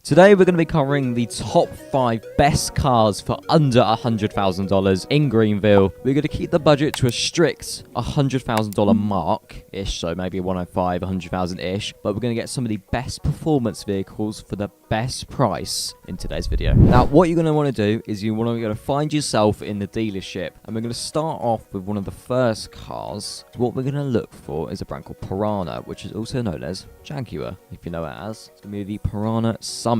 Today we're going to be covering the top 5 best cars for under $100,000 in Greenville. We're going to keep the budget to a strict $100,000 mark-ish, so maybe 105, 100,000-ish. But we're going to get some of the best performance vehicles for the best price in today's video. Now, what you're going to want to do is you want to find yourself in the dealership. And we're going to start off with one of the first cars. What we're going to look for is a brand called Piranha, which is also known as Jaguar, if you know it as. It's going to be the Piranha Summit.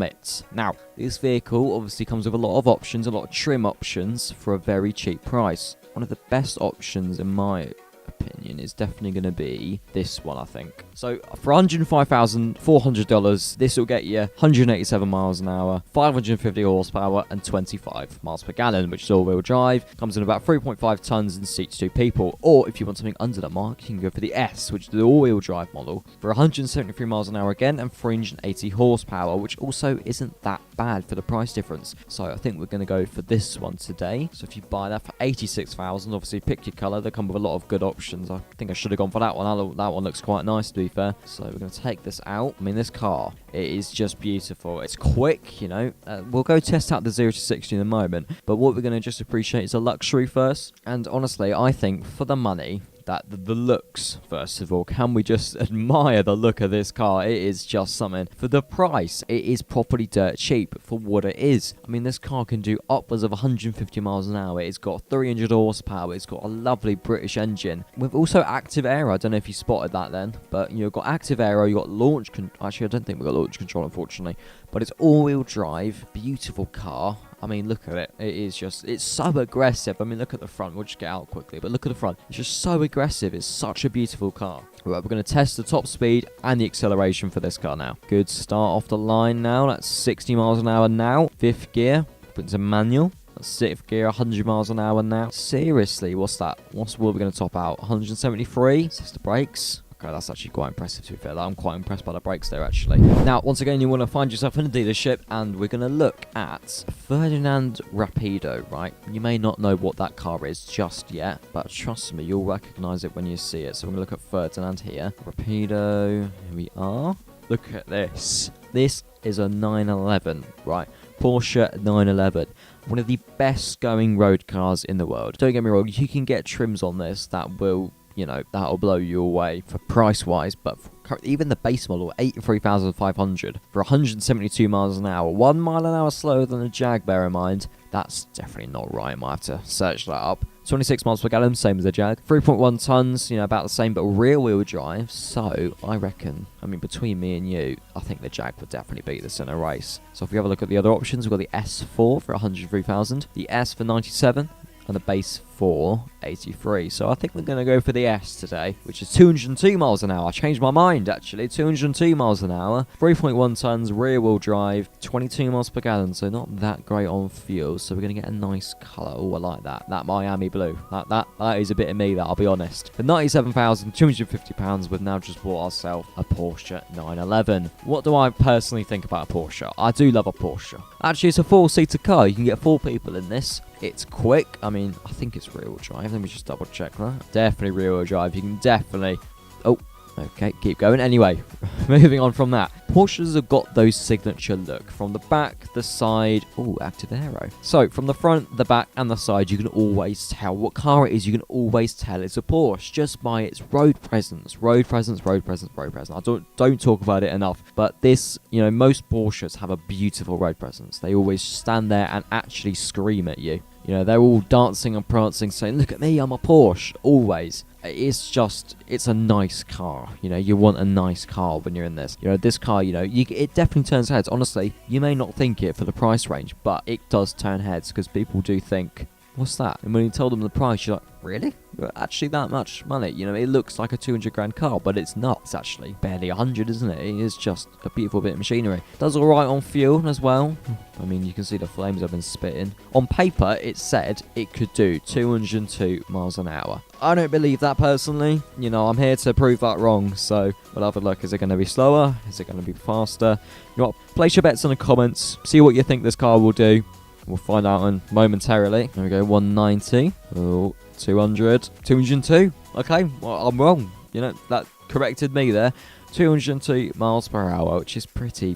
Now, this vehicle obviously comes with a lot of options, a lot of trim options for a very cheap price. One of the best options in my opinion is definitely going to be this one, I think. So for $105,400, this will get you 187 miles an hour, 550 horsepower and 25 miles per gallon, which is all-wheel drive. Comes in about 3.5 tons and seats 2 people. Or if you want something under that mark, you can go for the S, which is the all-wheel drive model, for 173 miles an hour again and 380 horsepower, which also isn't that bad for the price difference. So I think we're going to go for this one today. So if you buy that for $86,000, obviously pick your colour. They come with a lot of good options. I think I should have gone for that one. That one looks quite nice, to be fair. So we're going to take this out. I mean, this car, it is just beautiful. It's quick, you know. We'll go test out the 0 to 60 in a moment. But what we're going to just appreciate is the luxury first. And honestly, I think for the money, that the looks, first of all, can we just admire the look of this car? It is just something. For the price, it is properly dirt cheap for what it is. I mean, this car can do upwards of 150 miles an hour. It's got 300 horsepower. It's got a lovely British engine with also active aero. I don't know if you spotted that then, but you've got active aero, you've got launch control. Actually, I don't think we've got launch control, unfortunately, but it's all-wheel drive, beautiful car. I mean, look at it. It is just, it's so aggressive. I mean, look at the front. We'll just get out quickly, but look at the front. It's just so aggressive. It's such a beautiful car. Right, we're going to test the top speed and the acceleration for this car now. Good start off the line now. That's 60 miles an hour now. 5th gear. Put into manual. That's 6th gear, 100 miles an hour now. Seriously, what's that? What we're going to top out? 173. Assist the brakes. Okay, that's actually quite impressive, to be fair. I'm quite impressed by the brakes there, actually. Now, once again, you want to find yourself in a dealership, and we're going to look at Ferdinand Rapido, right? You may not know what that car is just yet, but trust me, you'll recognize it when you see it. So we're going to look at Ferdinand here. Rapido, here we are. Look at this. This is a 911, right? Porsche 911. One of the best going road cars in the world. Don't get me wrong, you can get trims on this that will, you know, that'll blow you away for price-wise, but even the base model, 83,500 for 172 miles an hour, 1 mile an hour slower than a Jag, bear in mind. That's definitely not right. I might have to search that up. 26 miles per gallon, same as a Jag. 3.1 tons, you know, about the same, but rear-wheel drive. So I reckon, I mean, between me and you, I think the Jag would definitely beat this in a race. So if we have a look at the other options, we've got the S4 for 103,000, the S for 97. And the base for 83. So I think we're going to go for the S today, which is 202 miles an hour. I changed my mind, actually. 202 miles an hour. 3.1 tons, rear-wheel drive, 22 miles per gallon. So not that great on fuel. So we're going to get a nice colour. Oh, I like that. That Miami blue. That is a bit of me, that, I'll be honest. For £97,250, we've now just bought ourselves a Porsche 911. What do I personally think about a Porsche? I do love a Porsche. Actually, it's a 4-seater car. You can get 4 people in this. It's quick. I mean, I think it's rear-wheel drive. Let me just double check that. Definitely rear-wheel drive. You can definitely... Oh, okay, keep going. Anyway, moving on from that. Porsches have got those signature look. From the back, the side... Oh, active aero. So, from the front, the back, and the side, you can always tell what car it is. You can always tell it's a Porsche just by its road presence. Road presence, road presence, road presence. I don't talk about it enough. But this, you know, most Porsches have a beautiful road presence. They always stand there and actually scream at you. You know, they're all dancing and prancing, saying, look at me, I'm a Porsche, always. It's just, it's a nice car. You know, you want a nice car when you're in this. You know, this car, you know, it definitely turns heads. Honestly, you may not think it for the price range, but it does turn heads because people do think, what's that? And when you tell them the price, you're like, really? Actually that much money? You know, it looks like a 200 grand car, but it's not. It's actually barely 100, isn't it? It is just a beautiful bit of machinery. Does all right on fuel as well. I mean, you can see the flames I've been spitting. On paper, it said it could do 202 miles an hour. I don't believe that personally. You know, I'm here to prove that wrong. So we'll have a look. Is it going to be slower? Is it going to be faster? You know what? Place your bets in the comments. See what you think this car will do. We'll find out in momentarily. There we go, 190. Oh, 200. 202. Okay, well, I'm wrong. You know, that corrected me there. 202 miles per hour, which is pretty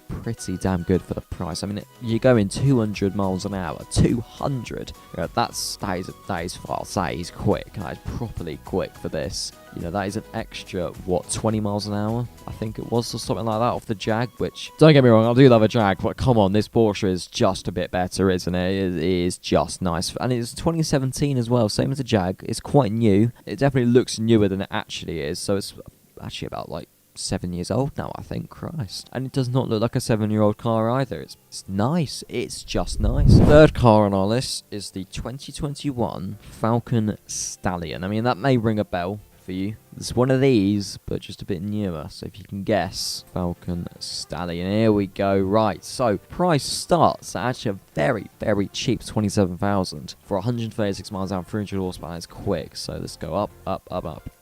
damn good for the price. I mean, you're going 200 miles an hour, 200. You know, that is fast. That is quick. That is properly quick for this. You know, that is an extra, what, 20 miles an hour? I think it was, or something like that off the Jag, which, don't get me wrong, I do love a Jag, but come on, this Porsche is just a bit better, isn't it? It is just nice. And it's 2017 as well, same as the Jag. It's quite new. It definitely looks newer than it actually is, so it's actually about, like, 7 years old now, I think. Christ. And it does not look like a 7-year-old car either. It's nice. It's just nice. Third car on our list is the 2021 Falcon Stallion. I mean, that may ring a bell for you. It's one of these, but just a bit newer. So if you can guess, Falcon Stallion. Here we go. Right. So price starts at actually a very cheap 27,000 for 136 miles an hour, 300 horsepower. It's quick. So let's go up.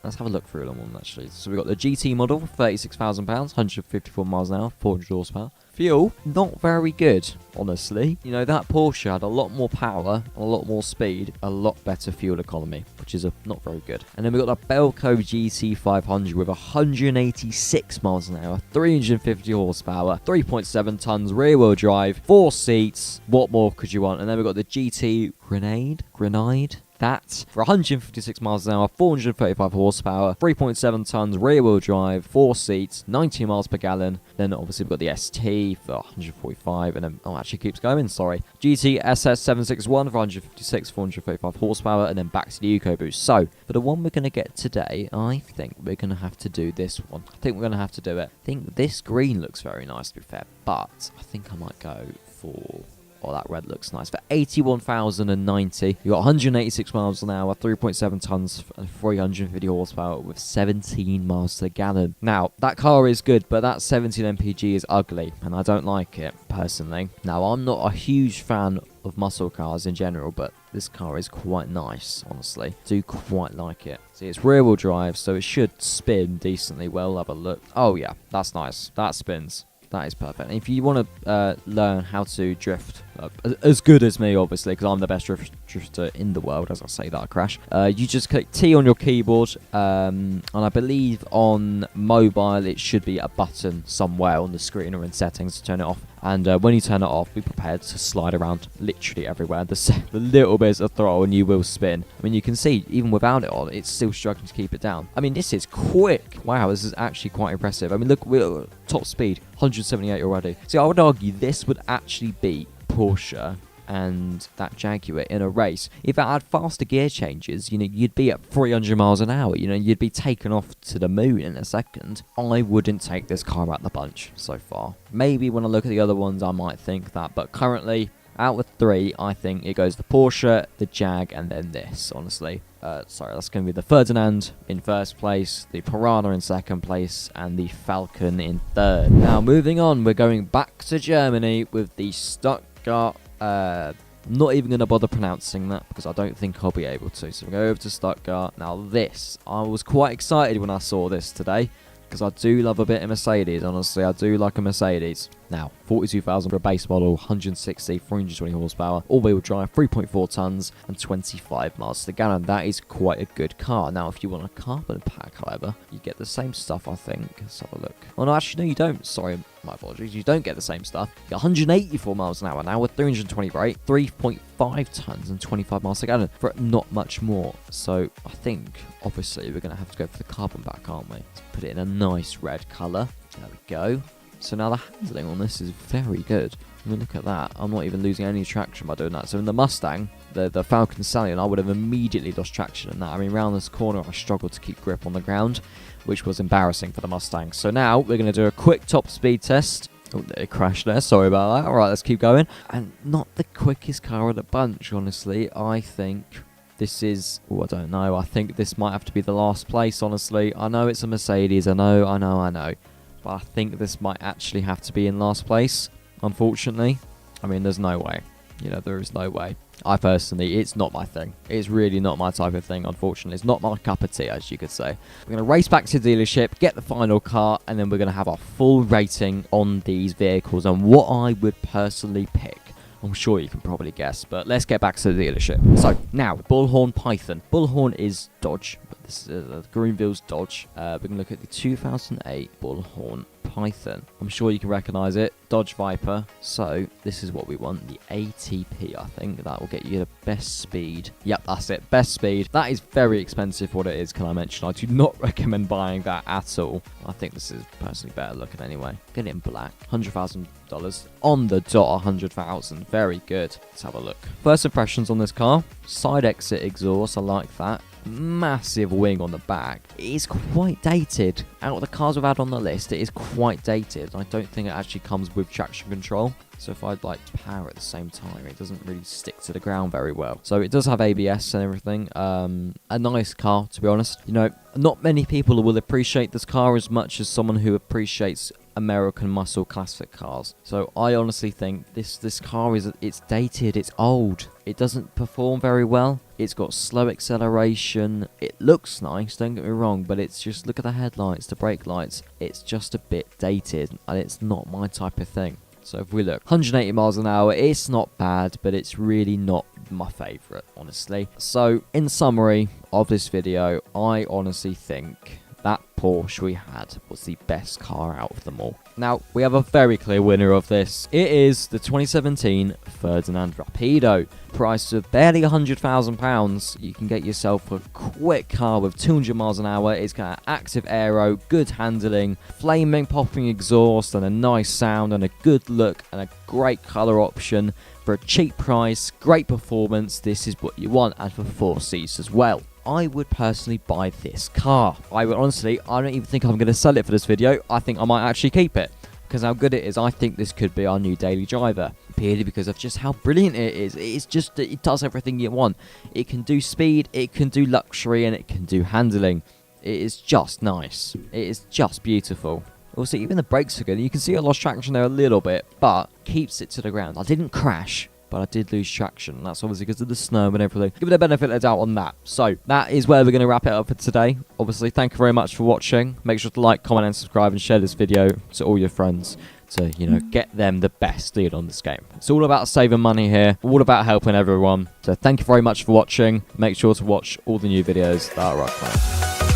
Let's have a look through them all actually. So we've got the GT model, 36,000 pounds, 154 miles an hour, 400 horsepower. Fuel, not very good, honestly. You know, that Porsche had a lot more power, a lot more speed, a lot better fuel economy, which is not very good. And then we've got the Belco GT500 with 186 miles an hour, 350 horsepower, 3.7 tons, rear-wheel drive, 4 seats. What more could you want? And then we've got the GT Grenade. That for 156 miles an hour, 435 horsepower, 3.7 tons, rear-wheel drive, 4 seats, 90 miles per gallon. Then obviously we've got the ST for 145, and then actually keeps going. Sorry, GT SS 761 for 156, 435 horsepower, and then back to the EcoBoost. So for the one we're going to get today, I think we're going to have to do this one. I think we're going to have to do it. I think this green looks very nice, to be fair, but I think I might go for. Oh, that red looks nice. For 81,090, you got 186 miles an hour, 3.7 tons, and 350 horsepower with 17 miles to the gallon. Now, that car is good, but that 17 mpg is ugly, and I don't like it, personally. Now, I'm not a huge fan of muscle cars in general, but this car is quite nice, honestly. I do quite like it. See, it's rear-wheel drive, so it should spin decently well. Have a look. Oh, yeah, that's nice. That spins. That is perfect. And if you want to learn how to drift as good as me, obviously, because I'm the best drifter in the world, as I say that I crash, you just click T on your keyboard, and I believe on mobile it should be a button somewhere on the screen or in settings to turn it off. And when you turn it off, be prepared to slide around literally everywhere. The little bits of throttle and you will spin. I mean, you can see, even without it on, it's still struggling to keep it down. I mean, this is quick. Wow, this is actually quite impressive. I mean, look, we're top speed, 178 already. See, I would argue this would actually beat Porsche and that Jaguar in a race. If it had faster gear changes, you know, you'd be at 300 miles an hour. You know, you'd be taken off to the moon in a second. I wouldn't take this car out the bunch so far. Maybe when I look at the other ones, I might think that. But currently, out of 3, I think it goes the Porsche, the Jag, and then this, honestly. Sorry, that's going to be the Ferdinand in first place, the Piranha in second place, and the Falcon in third. Now, moving on, we're going back to Germany with the Stuttgart. Not even going to bother pronouncing that because I don't think I'll be able to. So we'll go over to Stuttgart. Now this, I was quite excited when I saw this today because I do love a bit of Mercedes, honestly. I do like a Mercedes. Now, 42,000 for a base model, 160, 320 horsepower, all-wheel drive, 3.4 tons, and 25 miles to the gallon. That is quite a good car. Now, if you want a carbon pack, however, you get the same stuff, I think. Let's have a look. Oh, no, actually, no, you don't. Sorry, my apologies. You don't get the same stuff. You get 184 miles an hour now with 320 brake, 3.5 tons, and 25 miles to the gallon for not much more. So, I think, obviously, we're going to have to go for the carbon pack, aren't we? Let's put it in a nice red colour. There we go. So now the handling on this is very good. I mean, look at that. I'm not even losing any traction by doing that. So in the Mustang, the Falcon Stallion, I would have immediately lost traction in that. I mean, around this corner, I struggled to keep grip on the ground, which was embarrassing for the Mustang. So now we're going to do a quick top speed test. Oh, it crashed there. Sorry about that. All right, let's keep going. And not the quickest car of the bunch, honestly. I think this is... Oh, I don't know. I think this might have to be the last place, honestly. I know it's a Mercedes. I know. But I think this might actually have to be in last place, unfortunately. I mean, there's no way. You know, there is no way. I personally, it's not my thing. It's really not my type of thing, unfortunately. It's not my cup of tea, as you could say. We're going to race back to the dealership, get the final car, and then we're going to have our full rating on these vehicles and what I would personally pick. I'm sure you can probably guess, but let's get back to the dealership. So, now, Bullhorn Python. Bullhorn is Dodge, but This is Greenville's Dodge. We're going to look at the 2008 Bullhorn Python. I'm sure you can recognize it. Dodge Viper. So this is what we want, the ATP. I think that will get you the best speed. Yep, that's it, best speed. That is very expensive for what it is, can I mention. I do not recommend buying that at all. I think this is personally better looking anyway. Get it in black. $100,000 on the dot. 100,000. Very good. Let's have a look. First impressions on this car. Side exit exhaust, I like that. Massive wing on the back. It is quite dated. Out of the cars we've had on the list, it is quite dated. I don't think it actually comes with traction control. So if I'd like power at the same time, it doesn't really stick to the ground very well. So it does have ABS and everything. A nice car, to be honest. You know, not many people will appreciate this car as much as someone who appreciates American muscle classic cars. So I honestly think this car it's dated, it's old. It doesn't perform very well. It's got slow acceleration. It looks nice, don't get me wrong, but it's just, look at the headlights, the brake lights. It's just a bit dated, and it's not my type of thing. So if we look, 180 miles an hour, it's not bad, but it's really not my favourite, honestly. So in summary of this video, I honestly think that Porsche we had was the best car out of them all. Now, we have a very clear winner of this. It is the 2017 Ferdinand Rapido. Priced at barely £100,000, you can get yourself a quick car with 200 miles an hour. It's got active aero, good handling, flaming, popping exhaust, and a nice sound, and a good look, and a great colour option. For a cheap price, great performance, this is what you want, and for 4 seats as well. I would personally buy this car. I would honestly, I don't even think I'm going to sell it for this video. I think I might actually keep it. Because how good it is, I think this could be our new daily driver. Purely because of just how brilliant it is. It's just, it does everything you want. It can do speed, it can do luxury, and it can do handling. It is just nice. It is just beautiful. Also, even the brakes are good. You can see I lost traction there a little bit, but keeps it to the ground. I didn't crash, but I did lose traction. That's obviously because of the snow and everything. Give it a benefit of the doubt on that. So that is where we're going to wrap it up for today. Obviously, thank you very much for watching. Make sure to like, comment, and subscribe, and share this video to all your friends to, you know, get them the best deal on this game. It's all about saving money here, all about helping everyone. So thank you very much for watching. Make sure to watch all the new videos that are upcoming.